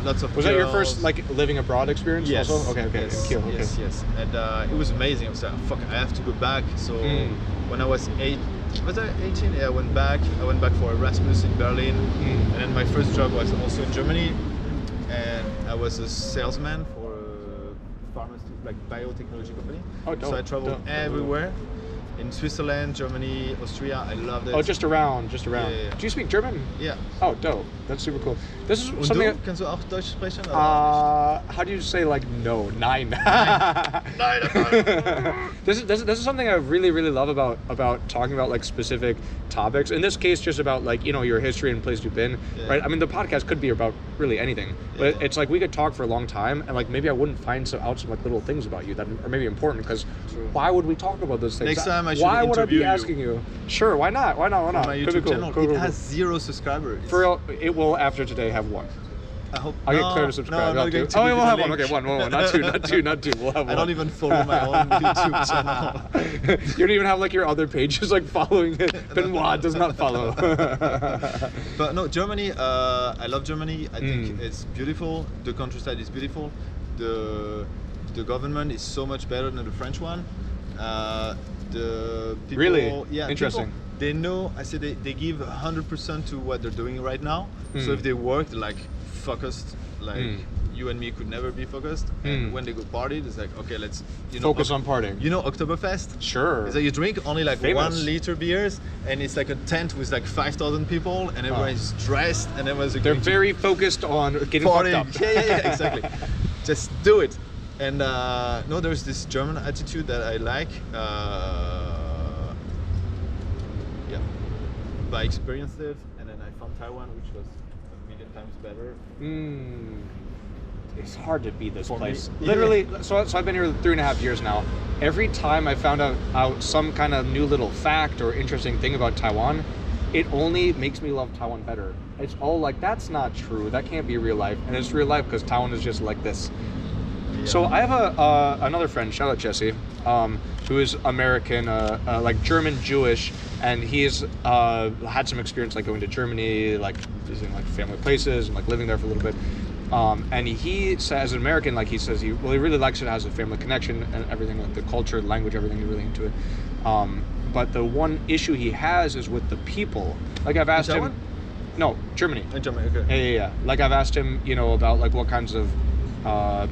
lots of Was that your first like living abroad experience? Yes. Also? Okay. Yes, in Kiel, okay. Yes. And it was amazing. I was like, fuck, I have to go back. So when I was 18? Yeah, I went back for Erasmus in Berlin. And then my first job was also in Germany. And I was a salesman for a pharmaceutical, like biotechnology company. Oh, dope. So I traveled everywhere. In Switzerland, Germany, Austria, I loved it. Oh, just around. Yeah. Do you speak German? Yeah. Oh, dope. That's super cool. This is Und something. Kannst du auch Deutsch sprechen? How do you say like no? Nein. This is something I really love about talking about like specific topics. In this case, just about like your history and places you've been. Yeah. Right. I mean, the podcast could be about really anything, but it's like we could talk for a long time, and like maybe I wouldn't find some like little things about you that are maybe important because why would we talk about those things? Next time I should why would I interview be asking you? Sure, why not? Why not? My YouTube channel, it has 0 subscribers. For real, it will after today have 1. I hope. I'll get Claire to subscribe. No, we'll have 1. Okay, one. Not two. We'll have 1. I don't even follow my own YouTube channel. You don't even have like your other pages like following it. Benoit does not follow. But no, Germany. I love Germany. I think it's beautiful. The countryside is beautiful. The government is so much better than the French one. The people, Really? yeah, Interesting. people, they know. I said they give 100% to what they're doing right now. So if they work, they're like focused. Like you and me could never be focused. And when they go party, it's like, okay, let's Focus on partying. You know Oktoberfest? Sure. It's like you drink only like Famous. 1 liter beers, and it's like a tent with like 5,000 people, and everyone's dressed, and everyone's like They're going to very focused on getting party. fucked up. Yeah, exactly. Just do it. And no, there's this German attitude that I like. Yeah, but I experienced it, and then I found Taiwan, which was a million times better. It's hard to beat this For place. me, Literally, so I've been here 3.5 years now. Every time I found out some kind of new little fact or interesting thing about Taiwan, it only makes me love Taiwan better. It's all like, that's not true. That can't be real life. And it's real life because Taiwan is just like this. Yeah. So I have another friend, shout out Jesse, who is American, like German Jewish, and he's had some experience like going to Germany, like visiting like family places and like living there for a little bit. And he says, as an American, like he says, he really likes it, has a family connection and everything, like the culture, the language, everything, he's really into it. But the one issue he has is with the people. Like I've asked him, no, Germany. In Germany, okay. Yeah. Like I've asked him, about like what kinds of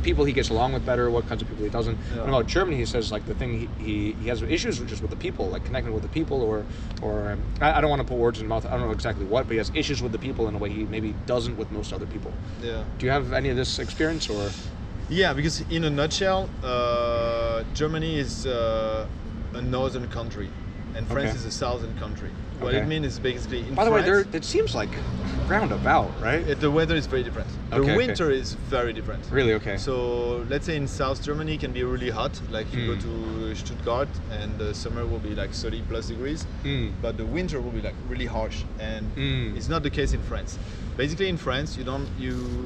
people he gets along with better, what kinds of people he doesn't. Yeah. And about Germany, he says like the thing he has issues with just with the people, like connecting with the people, or I don't want to put words in his mouth. I don't know exactly what, but he has issues with the people in a way he maybe doesn't with most other people. Yeah. Do you have any of this experience or? Yeah, because in a nutshell, Germany is a northern country, and France is a southern country. What it means is basically in By the France, way, it seems like roundabout, right? the weather is very different. The winter is very different. Really? Okay. So let's say in South Germany it can be really hot, like you go to Stuttgart and the summer will be like 30 plus degrees, but the winter will be like really harsh, and it's not the case in France. Basically in France you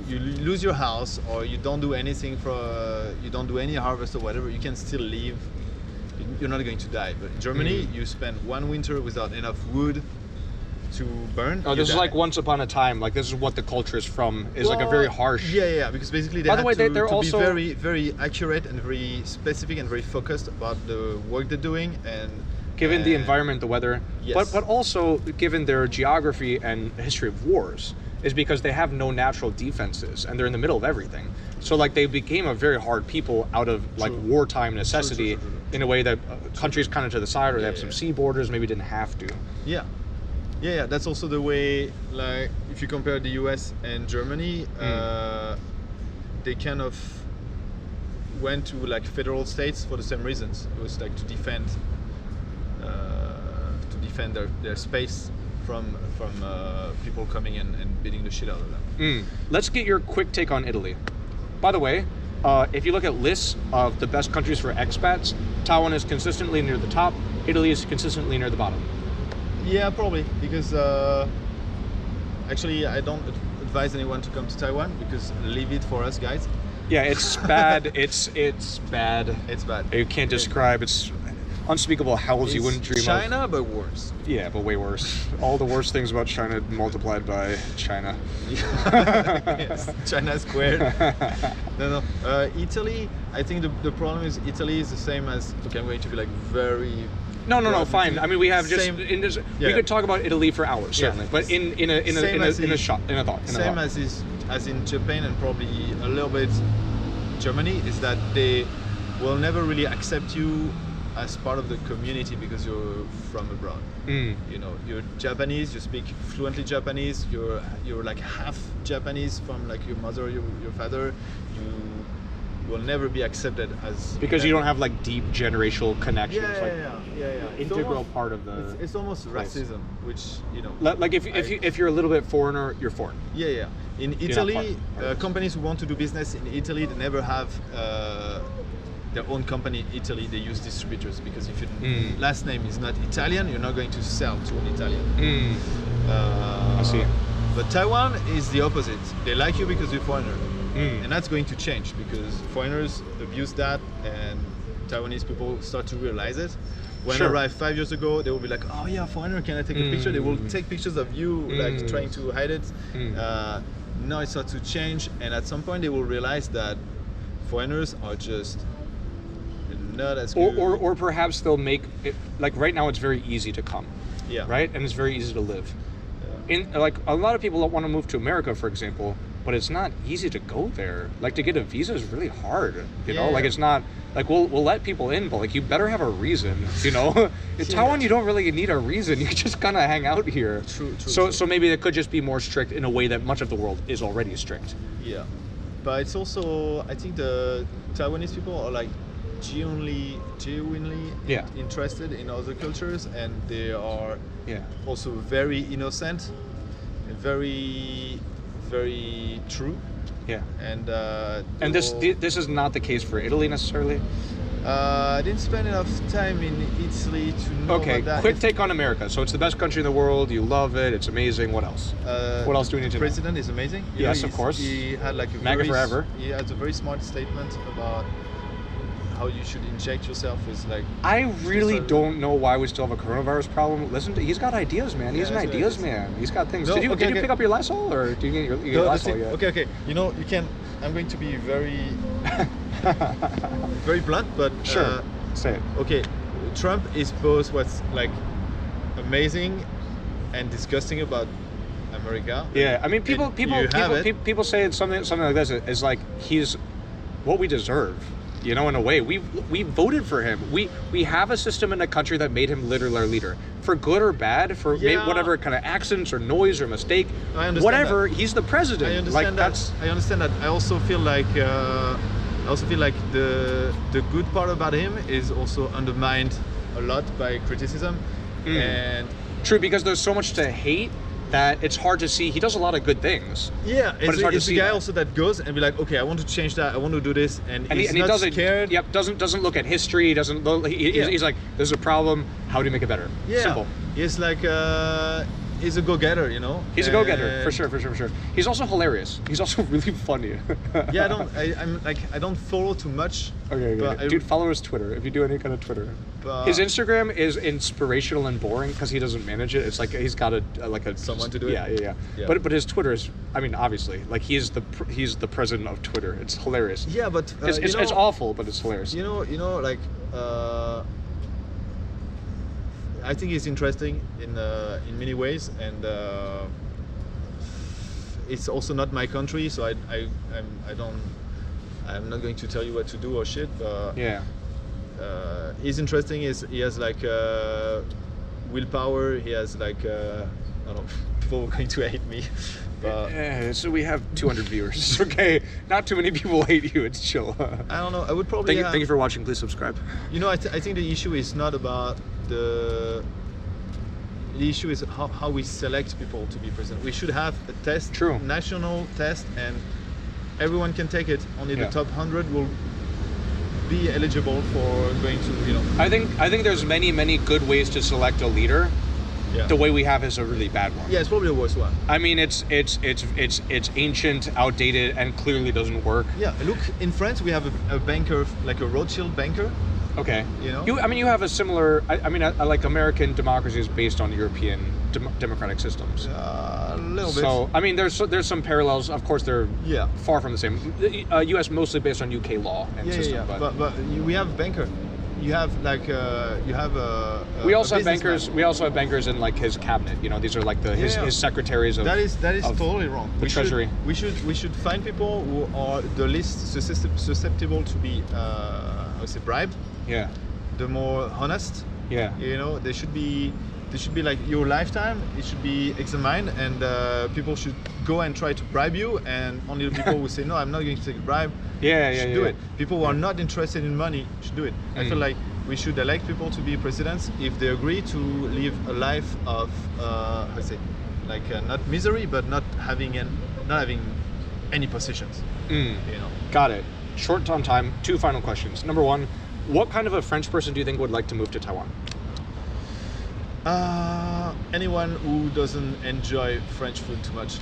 lose your house or you don't do anything you don't do any harvest or whatever, you can still live. You're not going to die. But in Germany, you spend one winter without enough wood to burn. Oh, this is like once upon a time. Like this is what the culture is from. Is like a very harsh. Yeah. Because basically they By the way, had they're to also be very, very accurate and very specific and very focused about the work they're doing, and given the environment, the weather, Yes. but also given their geography and history of wars, is because they have no natural defenses and they're in the middle of everything. So like they became a very hard people out of like wartime necessity in a way that countries kind of to the side, or they have some sea borders, maybe didn't have to. Yeah. That's also the way, like if you compare the US and Germany, they kind of went to like federal states for the same reasons. It was like to defend their space from people coming in and beating the shit out of them. Let's get your quick take on Italy. By the way, if you look at lists of the best countries for expats, Taiwan is consistently near the top, Italy is consistently near the bottom. Yeah, probably, because actually I don't advise anyone to come to Taiwan, because leave it for us guys. Yeah, it's bad. it's bad. It's bad. You can't describe. It's unspeakable hells you wouldn't dream of. China, but worse. Yeah, but way worse. All the worst things about China multiplied by China. Yes, China squared. No. Italy, I think the problem is Italy is the same as, okay, I'm going to be like very... No, fine. I mean, we have just same, we could talk about Italy for hours, certainly. But in a thought. Same as in Japan and probably a little bit Germany, is that they will never really accept you as part of the community because you're from abroad. You know, you're Japanese, you speak fluently Japanese, you're like half Japanese from like your mother, your father. You will never be accepted as, because you don't have like deep generational connections. Yeah. Integral part of the. It's almost place. racism, which Like if you're a little bit foreigner, you're foreign. Yeah. In Italy, companies who want to do business in Italy, they never have their own company in Italy. They use distributors, because if your last name is not Italian, you're not going to sell to an Italian. I see. But Taiwan is the opposite. They like you because you're foreigner. And that's going to change, because foreigners abuse that and Taiwanese people start to realize it. When I arrived 5 years ago, they will be like, oh yeah, foreigner, can I take a picture? They will take pictures of you, like trying to hide it. Now it starts to change, and at some point they will realize that foreigners are just No, that's good. or perhaps they'll make it, like right now it's very easy to come, Yeah. right, and it's very easy to live. In like a lot of people don't want to move to America, for example, but it's not easy to go there. Like to get a visa is really hard. You know, like it's not like we'll let people in, but like you better have a reason. You know, in Taiwan you don't really need a reason. You just kind of hang out here. True. So maybe it could just be more strict in a way that much of the world is already strict. Yeah, but it's also, I think the Taiwanese people are like genuinely interested in other cultures, and they are also very innocent and very, very true. Yeah. And this is not the case for Italy necessarily. I didn't spend enough time in Italy to know about that. Quick take on America. So it's the best country in the world. You love it. It's amazing. What else? What else do we need to know? The president is amazing. Yes, of course. He had like MAGA forever. He has a very smart statement about how you should inject yourself with like. I really don't know why we still have a coronavirus problem. Listen, he's got ideas, man. He's an ideas man. He's got things. No, did you pick up your Lysol, or do you get your Lysol yet? Okay. You know, you can. I'm going to be very, very blunt, but sure. Say it. Okay, Trump is both what's like amazing and disgusting about America. Yeah, I mean, people say it's something like this. It's like he's what we deserve. You know, in a way, we voted for him. We have a system in the country that made him literally our leader, for good or bad, for whatever kind of accidents or noise or mistake, whatever. That. He's the president. I understand that. I understand that. I also feel like the good part about him is also undermined a lot by criticism, and true, because there's so much to hate that it's hard to see. He does a lot of good things. Yeah, but it's hard to see. The guy also that goes and be like, okay, I want to change that. I want to do this, and he's not scared. Yep, doesn't look at history. He's like, there's a problem. How do you make it better? Yeah, simple. He's like, he's a go-getter, you know. He's a go-getter for sure. He's also hilarious. He's also really funny. Yeah, I don't follow too much. Okay. Dude, follow his Twitter if you do any kind of Twitter. His Instagram is inspirational and boring because he doesn't manage it. It's like he's got someone to do it. Yeah. But his Twitter is, I mean, obviously, like he's the president of Twitter. It's hilarious. Yeah, but it's awful, but it's hilarious. You know, like I think it's interesting in many ways, and it's also not my country, so I'm not going to tell you what to do or shit. But he's interesting. He has like willpower. He has like I don't know. People are going to hate me. But so we have 200 viewers. Okay, not too many people hate you. It's chill. I don't know. I would probably. Thank you for watching. Please subscribe. You know, I think the issue is not about the issue is how we select people to be president. We should have a test, national test, and everyone can take it. Only the top 100 will be eligible for going to, you know. I think there's many good ways to select a leader. Yeah. The way we have is a really bad one. Yeah, it's probably the worst one. I mean, it's ancient, outdated, and clearly doesn't work. Yeah, look, in France we have a banker, like a Rothschild banker. Okay. You know. You have a similar. I like American democracy is based on European democratic systems. A little bit. So I mean, there's some parallels. Of course, they're far from the same. U.S. mostly based on UK law and system. Yeah. But we have banker. You have like we also have bankers. We also have bankers in like his cabinet. You know, these are like his secretaries of. That is totally wrong. The Treasury. We should find people who are the least susceptible to be bribed. Yeah. The more honest. Yeah. You know, they should be like your lifetime. It should be examined, and people should go and try to bribe you, and only the people who say no, I'm not going to take a bribe. Should do it. People who are not interested in money should do it. I feel like we should elect people to be presidents if they agree to live a life of not misery, but not having any possessions. You know. Got it. Short on time. 2 final questions. Number 1, what kind of a French person do you think would like to move to Taiwan? Anyone who doesn't enjoy French food too much.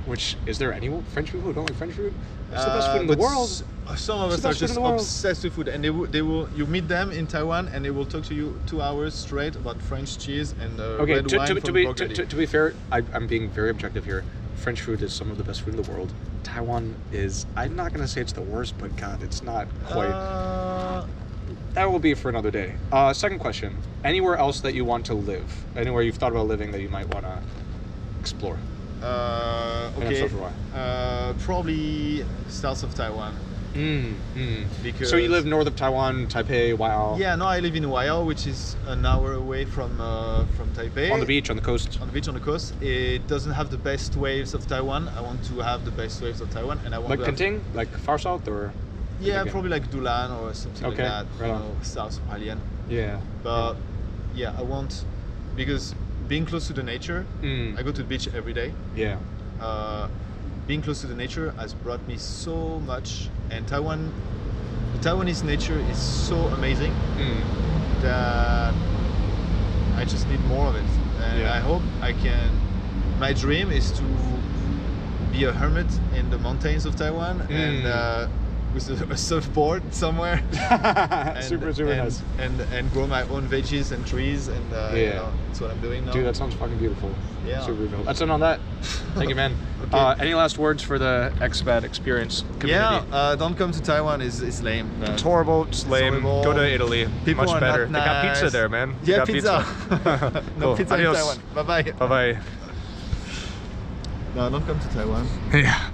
Which, is there any French people who don't like French food? It's the best food in the world. Some of us are just obsessed with food, and they will. You meet them in Taiwan, and they will talk to you 2 hours straight about French cheese and red wine from Burgundy. To be fair, I'm being very objective here. French food is some of the best food in the world. Taiwan is. I'm not gonna say it's the worst, but God, it's not quite. that will be for another day. Second question: anywhere else that you want to live? Anywhere you've thought about living that you might want to explore? Okay. Probably south of Taiwan. Because So you live north of Taiwan, Taipei, Waiao. Yeah, no, I live in Waiao, which is an hour away from Taipei. On the beach, on the coast. On the beach, on the coast. It doesn't have the best waves of Taiwan. I want to have the best waves of Taiwan, and I want Like to have, Penting, like far south, or? yeah, probably like Dulan or something like that. Right on. South Australian. Yeah. But yeah, I want, because being close to the nature, I go to the beach every day. Yeah. Being close to the nature has brought me so much, and the Taiwanese nature is so amazing that I just need more of it. And I hope I can. My dream is to be a hermit in the mountains of Taiwan and with a surfboard somewhere. Super nice. And grow my own veggies and trees, and you know, that's what I'm doing now. Dude, that sounds fucking beautiful. Yeah. Super beautiful. That's it on that. Thank you, man. Okay. Any last words for the expat experience community? Yeah, don't come to Taiwan. Is lame. It's horrible. It's lame. horrible. Go to Italy. People Much are better. not They got pizza nice. there, man. They Yeah, got pizza. No Cool. pizza Adios. in Taiwan. Bye bye. Bye bye. No, don't come to Taiwan. Yeah.